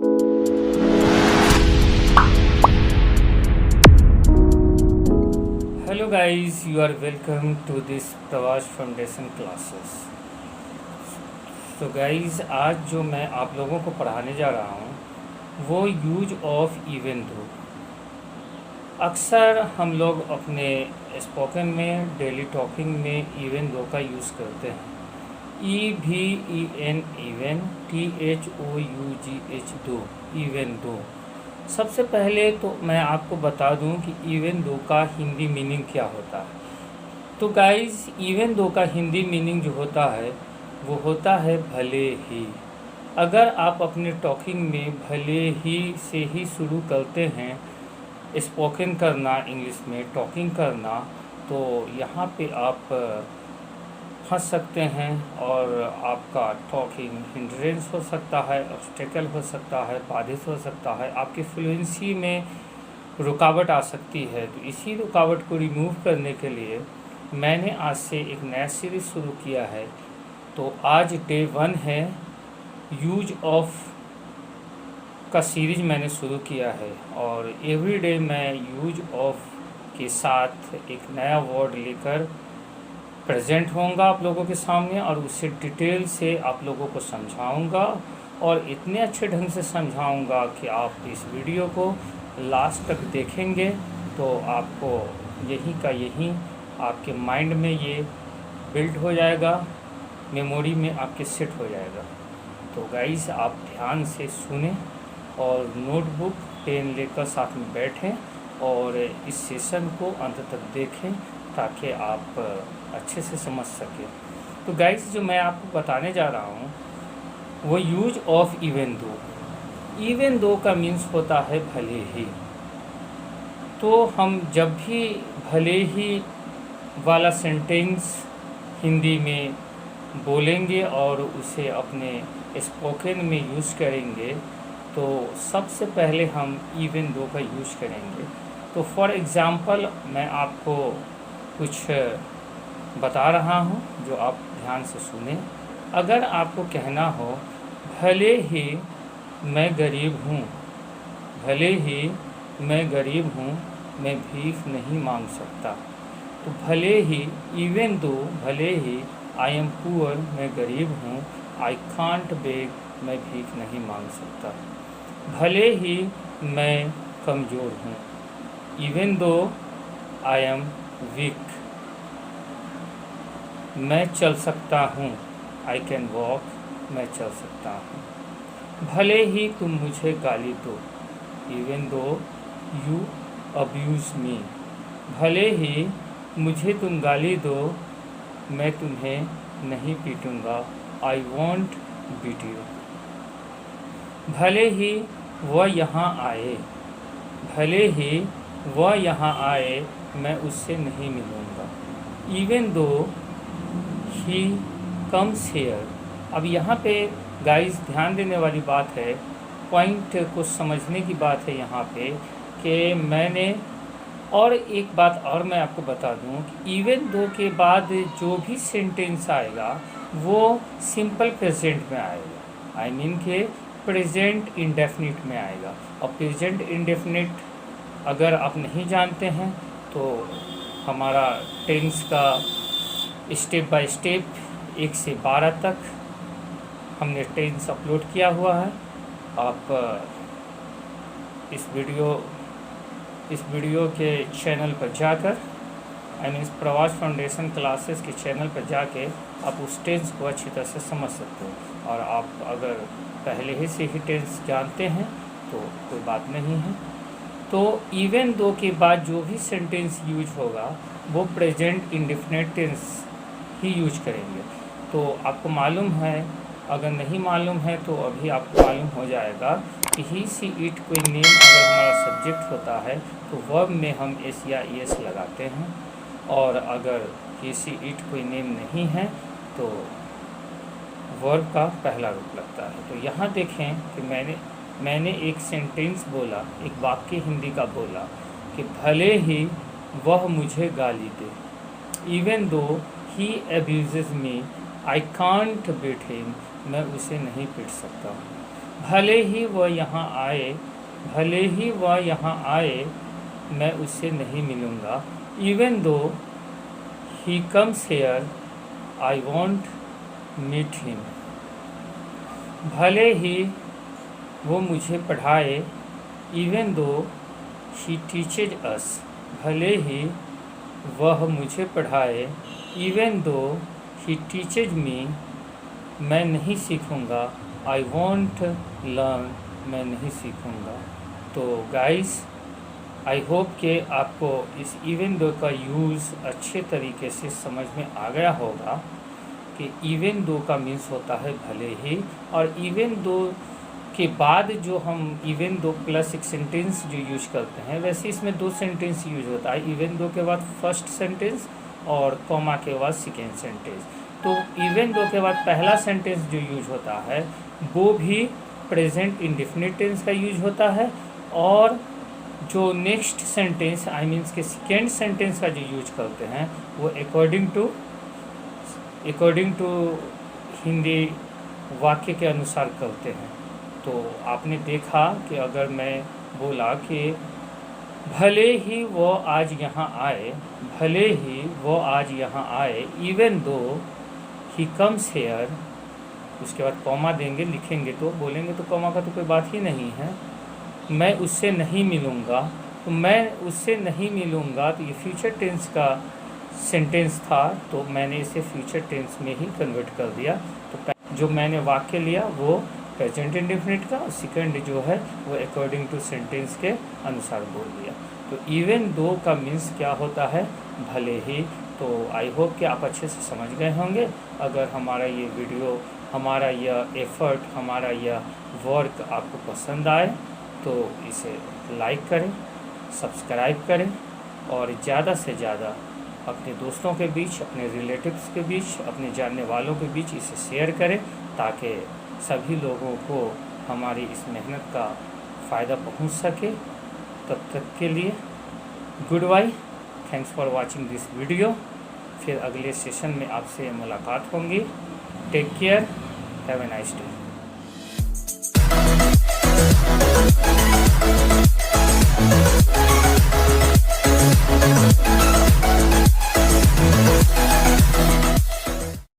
Hello guys, you are welcome to this प्रवास foundation classes. तो guys, आज जो मैं आप लोगों को पढ़ाने जा रहा हूँ वो यूज ऑफ इवन दो। अक्सर हम लोग अपने स्पोकन में, डेली टॉकिंग में इवन दो का यूज़ करते हैं। EVEN इवन, THOUGH दो, इवन दो। सबसे पहले तो मैं आपको बता दूं कि इवन दो का हिंदी मीनिंग क्या होता है। तो गाइस, इवन दो का हिंदी मीनिंग जो होता है वो होता है भले ही। अगर आप अपने टॉकिंग में भले ही से ही शुरू करते हैं स्पोकन करना, इंग्लिश में टॉकिंग करना, तो यहाँ पे आप फंस सकते हैं और आपका टॉकिंग हिंड्रेंस हो सकता है, ऑब्स्टेकल हो सकता है, बाधित हो सकता है, आपकी फ्लुएंसी में रुकावट आ सकती है। तो इसी रुकावट को रिमूव करने के लिए मैंने आज से एक नया सीरीज़ शुरू किया है। तो आज डे 1 है, यूज ऑफ का सीरीज मैंने शुरू किया है और एवरी डे मैं यूज ऑफ के साथ एक नया वर्ड लेकर प्रेजेंट होऊंगा आप लोगों के सामने और उसे डिटेल से आप लोगों को समझाऊंगा और इतने अच्छे ढंग से समझाऊंगा कि आप इस वीडियो को लास्ट तक देखेंगे तो आपको यही का यही आपके माइंड में ये बिल्ड हो जाएगा, मेमोरी में आपके सेट हो जाएगा। तो गाइस, आप ध्यान से सुनें और नोटबुक पेन लेकर साथ में बैठें और इस सेशन को अंत तक देखें ताकि आप अच्छे से समझ सकें। तो गाइस, जो मैं आपको बताने जा रहा हूँ वो use of even though. Even though का मीन्स होता है भले ही। तो हम जब भी भले ही वाला सेंटेंस हिंदी में बोलेंगे और उसे अपने स्पोकन में यूज़ करेंगे तो सबसे पहले हम इवन दो का यूज़ करेंगे। तो फॉर एग्ज़ाम्पल मैं आपको कुछ बता रहा हूँ जो आप ध्यान से सुने। अगर आपको कहना हो भले ही मैं गरीब हूँ, भले ही मैं गरीब हूँ, मैं भीख नहीं मांग सकता। तो भले ही, इवन दो, भले ही आई एम पुअर, मैं गरीब हूँ, आई कांट बेग, मैं भीख नहीं मांग सकता। भले ही मैं कमज़ोर हूँ, even though I am weak, मैं चल सकता हूँ, आई कैन वॉक, मैं चल सकता हूँ। भले ही तुम मुझे गाली दो, इवन दो यू अब्यूज़ मी, भले ही मुझे तुम गाली दो, मैं तुम्हें नहीं पीटूँगा, आई वॉन्ट बीट यू। भले ही वह यहाँ आए, भले ही वह यहाँ आए, मैं उससे नहीं मिलूँगा, even though he comes hair. अब यहाँ पे गाइस ध्यान देने वाली बात है, पॉइंट को समझने की बात है यहाँ पे कि मैंने और एक बात और मैं आपको बता दूँ कि इवन दो के बाद जो भी सेंटेंस आएगा वो सिंपल प्रेजेंट में आएगा, आई मीन के प्रेजेंट इंडेफिनिट में आएगा। और प्रेजेंट इंडेफिनिट अगर आप नहीं जानते हैं तो हमारा टेंस का स्टेप बाय स्टेप 1 से 12 तक हमने टेंस अपलोड किया हुआ है। आप इस वीडियो के चैनल पर जाकर, आई मीन प्रवास फाउंडेशन क्लासेस के चैनल पर जाके आप उस टेंस को अच्छी तरह से समझ सकते हो। और आप अगर पहले ही से ही टेंस जानते हैं तो कोई बात नहीं है। तो इवन दो के बाद जो भी सेंटेंस यूज होगा वो प्रेजेंट इंडेफिनिट टेंस ही यूज करेंगे। तो आपको मालूम है, अगर नहीं मालूम है तो अभी आपको मालूम हो जाएगा कि ही सी इट कोई नेम अगर हमारा सब्जेक्ट होता है तो वर्ब में हम एस या एस लगाते हैं, और अगर ही सी इट कोई नेम नहीं है तो वर्ब का पहला रूप लगता है। तो यहाँ देखें कि मैंने एक सेंटेंस बोला, एक वाक्य हिंदी का बोला कि भले ही वह मुझे गाली दे, even though he abuses me, I can't beat him, मैं उसे नहीं पीट सकता हूँ। भले ही वह यहाँ आए, भले ही वह यहाँ आए, मैं उससे नहीं मिलूँगा। Even though he comes here, I won't meet him. भले ही वो मुझे पढ़ाए, इवन दो ही टीचेज अस। भले ही वह मुझे पढ़ाए, इवन दो ही टीचेज मी, मैं नहीं सीखूँगा। आई वॉन्ट लर्न, मैं नहीं सीखूँगा। तो गाइस, आई होप कि आपको इस इवन दो का यूज़ अच्छे तरीके से समझ में आ गया होगा कि इवन दो का मीन्स होता है भले ही, और इवन दो के बाद जो हम इवन दो प्लस एक सेंटेंस जो यूज करते हैं, वैसे इसमें दो सेंटेंस यूज होता है। इवन दो के बाद फर्स्ट सेंटेंस और कॉमा के बाद सेकेंड सेंटेंस। तो इवन दो के बाद पहला सेंटेंस जो यूज होता है वो भी प्रेजेंट इंडेफिनिट टेंस का यूज होता है, और जो नेक्स्ट सेंटेंस आई मीन्स के सेकेंड सेंटेंस का जो यूज करते हैं वो अकॉर्डिंग टू हिंदी वाक्य के अनुसार करते हैं। तो आपने देखा कि अगर मैं बोला कि भले ही वो आज यहाँ आए, भले ही वो आज यहाँ आए, even though he comes hair, उसके बाद कॉमा देंगे, लिखेंगे तो बोलेंगे तो कॉमा का तो कोई बात ही नहीं है। मैं उससे नहीं मिलूँगा, तो मैं उससे नहीं मिलूँगा तो ये फ्यूचर टेंस का सेंटेंस था, तो मैंने इसे फ्यूचर टेंस में ही कन्वर्ट कर दिया। तो जो मैंने वाक्य लिया वो प्रेजेंट इंडेफिनिट का, और सेकंड जो है वो अकॉर्डिंग टू सेंटेंस के अनुसार बोल दिया। तो इवन दो का मीन्स क्या होता है, भले ही। तो आई होप कि आप अच्छे से समझ गए होंगे। अगर हमारा ये वीडियो, हमारा यह एफर्ट, हमारा यह वर्क आपको पसंद आए तो इसे लाइक करें, सब्सक्राइब करें, और ज़्यादा से ज़्यादा अपने दोस्तों के बीच, अपने रिलेटिव्स के बीच, अपने जानने वालों के बीच इसे शेयर करें, ताकि सभी लोगों को हमारी इस मेहनत का फ़ायदा पहुंच सके। तब तक के लिए goodbye, thanks for watching this video. फिर अगले सेशन में आपसे मुलाकात होंगी। Take care, have a nice day.